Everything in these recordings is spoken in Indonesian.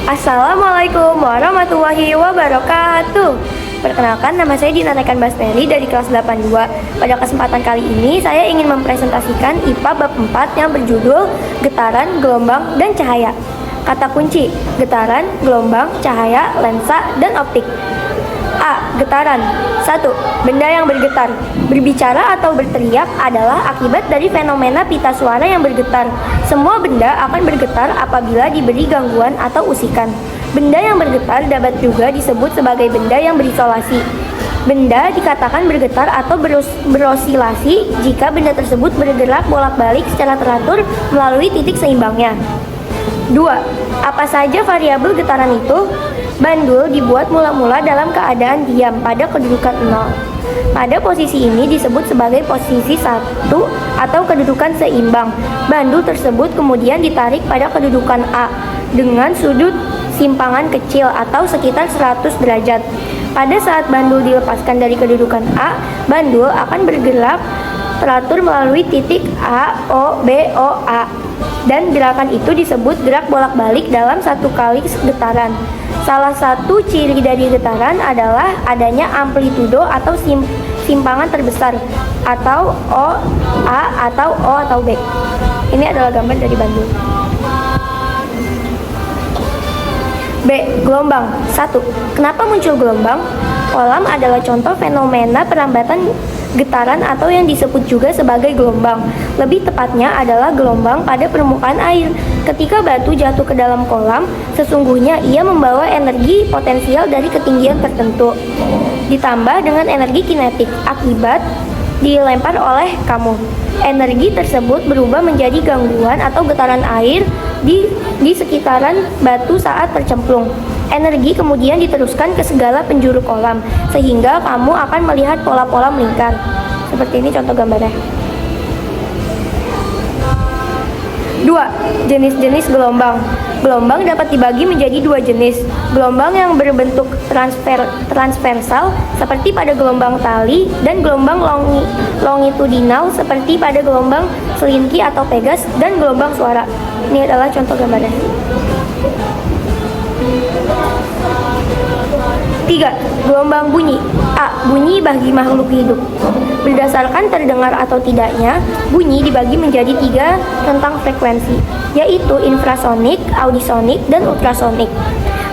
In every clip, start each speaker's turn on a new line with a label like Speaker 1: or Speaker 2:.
Speaker 1: Assalamualaikum warahmatullahi wabarakatuh. Perkenalkan, nama saya Dina Rekan Basteri dari kelas 82. Pada kesempatan kali ini saya ingin mempresentasikan IPA bab 4 yang berjudul Getaran, Gelombang, dan Cahaya. Kata kunci: getaran, gelombang, cahaya, lensa, dan optik. A. Getaran. 1. Benda yang bergetar. Berbicara atau berteriak adalah akibat dari fenomena pita suara yang bergetar. Semua benda akan bergetar apabila diberi gangguan atau usikan. Benda yang bergetar dapat juga disebut sebagai benda yang berisolasi. Benda dikatakan bergetar atau berosilasi jika benda tersebut bergerak bolak-balik secara teratur melalui titik seimbangnya. 2. Apa saja variabel getaran itu? Bandul dibuat mula-mula dalam keadaan diam pada kedudukan 0. Pada posisi ini disebut sebagai posisi 1 atau kedudukan seimbang. Bandul tersebut kemudian ditarik pada kedudukan A dengan sudut simpangan kecil atau sekitar 100 derajat. Pada saat bandul dilepaskan dari kedudukan A, bandul akan bergerak teratur melalui titik A, O, B, O, A. Dan gerakan itu disebut gerak bolak-balik dalam satu kali getaran. Salah satu ciri dari getaran adalah adanya amplitudo atau simpangan terbesar atau O, A, atau O atau B. Ini adalah gambar dari bandul. B. Gelombang. 1. Kenapa muncul gelombang? Kolam adalah contoh fenomena perambatan getaran atau yang disebut juga sebagai gelombang. Lebih tepatnya adalah gelombang pada permukaan air. Ketika batu jatuh ke dalam kolam, sesungguhnya ia membawa energi potensial dari ketinggian tertentu, ditambah dengan energi kinetik akibat dilempar oleh kamu. Energi tersebut berubah menjadi gangguan atau getaran air di sekitaran batu saat tercemplung. Energi kemudian diteruskan ke segala penjuru kolam, sehingga kamu akan melihat pola-pola melingkar. Seperti ini contoh gambarnya. 2. Jenis-jenis gelombang. Gelombang dapat dibagi menjadi dua jenis. Gelombang yang berbentuk transversal seperti pada gelombang tali, dan gelombang longitudinal seperti pada gelombang selinki atau pegas, dan gelombang suara. Ini adalah contoh gambarnya. 3. Gelombang bunyi. A. Bunyi bagi makhluk hidup. Berdasarkan terdengar atau tidaknya, bunyi dibagi menjadi 3 rentang frekuensi, yaitu infrasonik, audisonik, dan ultrasonik.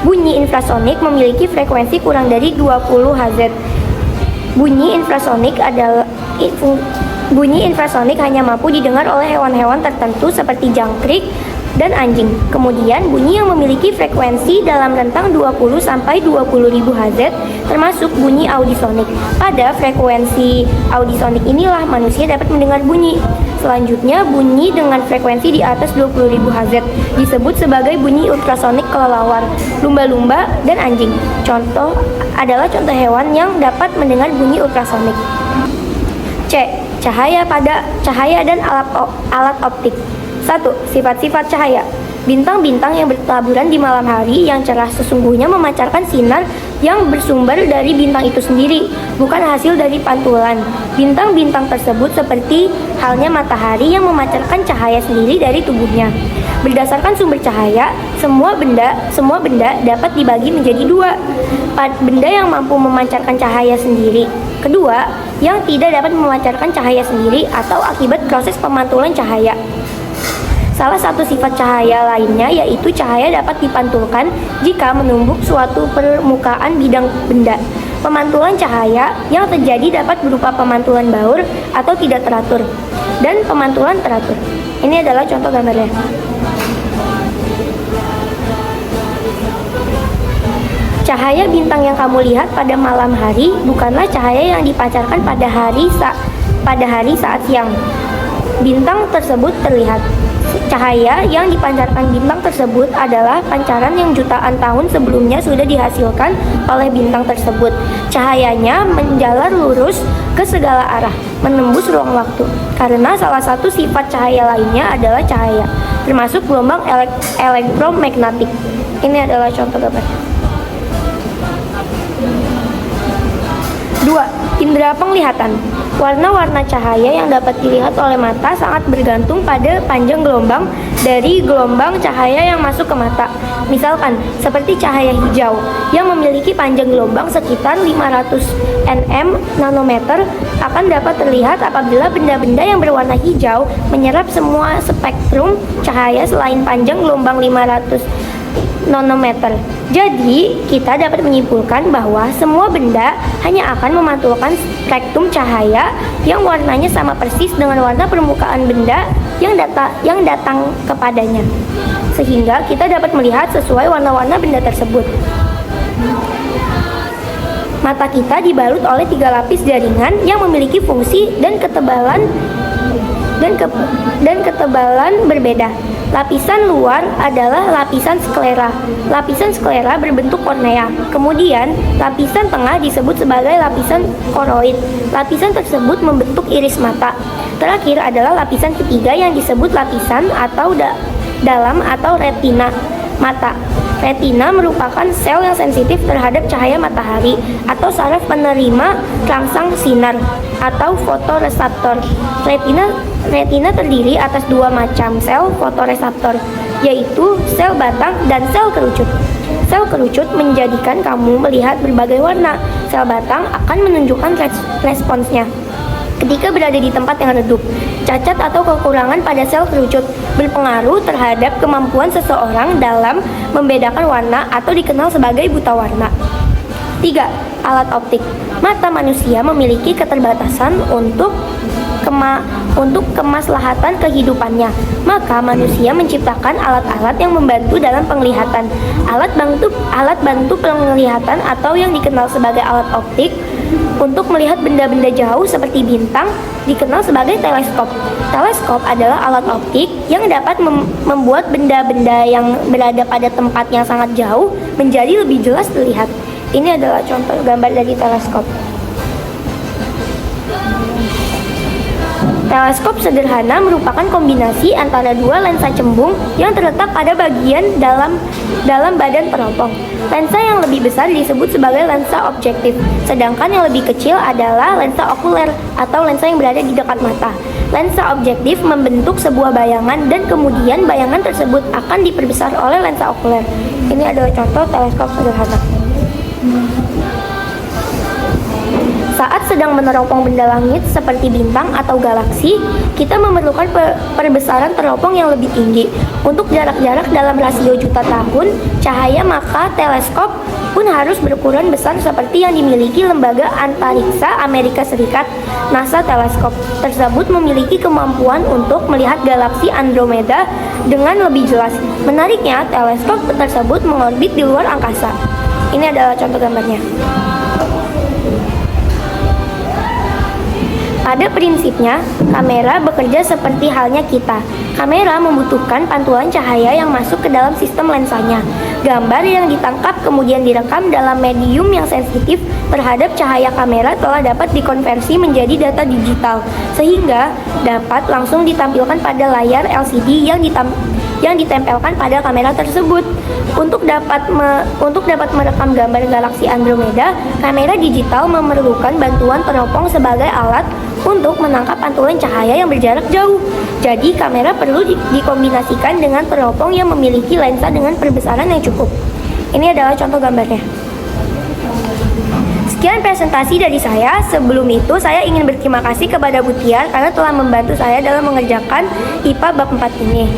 Speaker 1: Bunyi infrasonik memiliki frekuensi kurang dari 20 Hz. Bunyi infrasonik hanya mampu didengar oleh hewan-hewan tertentu seperti jangkrik dan anjing. Kemudian bunyi yang memiliki frekuensi dalam rentang 20 sampai 20.000 Hz termasuk bunyi audisonik. Pada frekuensi audisonik inilah manusia dapat mendengar bunyi. Selanjutnya, bunyi dengan frekuensi di atas 20.000 Hz disebut sebagai bunyi ultrasonik kelelawar, lumba-lumba, dan anjing. Contoh hewan yang dapat mendengar bunyi ultrasonik. C. Cahaya dan alat optik. 1. Sifat-sifat cahaya. Bintang-bintang yang bertaburan di malam hari yang cerah sesungguhnya memancarkan sinar yang bersumber dari bintang itu sendiri, bukan hasil dari pantulan. Bintang-bintang tersebut seperti halnya matahari yang memancarkan cahaya sendiri dari tubuhnya. Berdasarkan sumber cahaya, semua benda dapat dibagi menjadi 2. Benda yang mampu memancarkan cahaya sendiri. Kedua, yang tidak dapat memancarkan cahaya sendiri atau akibat proses pemantulan cahaya. Salah satu sifat cahaya lainnya yaitu cahaya dapat dipantulkan jika menumbuk suatu permukaan bidang benda. Pemantulan cahaya yang terjadi dapat berupa pemantulan baur atau tidak teratur, dan pemantulan teratur. Ini adalah contoh gambarnya. Cahaya bintang yang kamu lihat pada malam hari bukanlah cahaya yang dipancarkan pada hari saat siang bintang tersebut terlihat. Cahaya yang dipancarkan bintang tersebut adalah pancaran yang jutaan tahun sebelumnya sudah dihasilkan oleh bintang tersebut. Cahayanya menjalar lurus ke segala arah, menembus ruang waktu. Karena salah satu sifat cahaya lainnya adalah cahaya, termasuk gelombang elektromagnetik. Ini adalah contoh gambar. 2. Indera penglihatan. Warna-warna cahaya yang dapat dilihat oleh mata sangat bergantung pada panjang gelombang dari gelombang cahaya yang masuk ke mata. Misalkan, seperti cahaya hijau yang memiliki panjang gelombang sekitar 500 nanometer akan dapat terlihat apabila benda-benda yang berwarna hijau menyerap semua spektrum cahaya selain panjang gelombang 500 nanometer. Jadi, kita dapat menyimpulkan bahwa semua benda hanya akan memantulkan spektrum cahaya yang warnanya sama persis dengan warna permukaan benda yang datang kepadanya. Sehingga kita dapat melihat sesuai warna-warna benda tersebut. Mata kita dibalut oleh 3 lapis jaringan yang memiliki fungsi dan ketebalan berbeda. Lapisan luar adalah lapisan sklera. Lapisan sklera berbentuk kornea. Kemudian, lapisan tengah disebut sebagai lapisan koroid. Lapisan tersebut membentuk iris mata. Terakhir adalah lapisan ketiga yang disebut lapisan atau dalam atau retina mata. Retina merupakan sel yang sensitif terhadap cahaya matahari atau saraf penerima rangsang sinar atau fotoreseptor. Retina terdiri atas 2 macam sel fotoreseptor, yaitu sel batang dan sel kerucut. Sel kerucut menjadikan kamu melihat berbagai warna. Sel batang akan menunjukkan responsnya ketika berada di tempat yang redup. Cacat atau kekurangan pada sel kerucut berpengaruh terhadap kemampuan seseorang dalam membedakan warna atau dikenal sebagai buta warna. 3. Alat optik. Mata manusia memiliki keterbatasan untuk kemaslahatan kehidupannya. Maka manusia menciptakan alat-alat yang membantu dalam penglihatan. Alat bantu penglihatan atau yang dikenal sebagai alat optik untuk melihat benda-benda jauh seperti bintang dikenal sebagai teleskop. Teleskop adalah alat optik yang dapat membuat benda-benda yang berada pada tempat yang sangat jauh menjadi lebih jelas terlihat. Ini adalah contoh gambar dari teleskop. Teleskop sederhana merupakan kombinasi antara 2 lensa cembung yang terletak pada bagian dalam badan teropong. Lensa yang lebih besar disebut sebagai lensa objektif, sedangkan yang lebih kecil adalah lensa okuler atau lensa yang berada di dekat mata. Lensa objektif membentuk sebuah bayangan dan kemudian bayangan tersebut akan diperbesar oleh lensa okuler. Ini adalah contoh teleskop sederhana. Saat sedang meneropong benda langit seperti bintang atau galaksi, kita memerlukan perbesaran teropong yang lebih tinggi. Untuk jarak-jarak dalam rasio juta tahun cahaya, maka teleskop pun harus berukuran besar seperti yang dimiliki Lembaga Antariksa Amerika Serikat. NASA teleskop tersebut memiliki kemampuan untuk melihat galaksi Andromeda dengan lebih jelas. Menariknya, teleskop tersebut mengorbit di luar angkasa. Ini adalah contoh gambarnya. Pada prinsipnya, kamera bekerja seperti halnya kita. Kamera membutuhkan pantulan cahaya yang masuk ke dalam sistem lensanya. Gambar yang ditangkap kemudian direkam dalam medium yang sensitif terhadap cahaya kamera telah dapat dikonversi menjadi data digital, sehingga dapat langsung ditampilkan pada layar LCD yang ditempelkan pada kamera tersebut. Untuk dapat merekam gambar galaksi Andromeda, kamera digital memerlukan bantuan teropong sebagai alat untuk menangkap pantulan cahaya yang berjarak jauh. Jadi, kamera perlu dikombinasikan dengan teropong yang memiliki lensa dengan perbesaran yang cukup. Ini adalah contoh gambarnya. Sekian presentasi dari saya. Sebelum itu, saya ingin berterima kasih kepada Bu Tiar karena telah membantu saya dalam mengerjakan IPA bab 4 ini.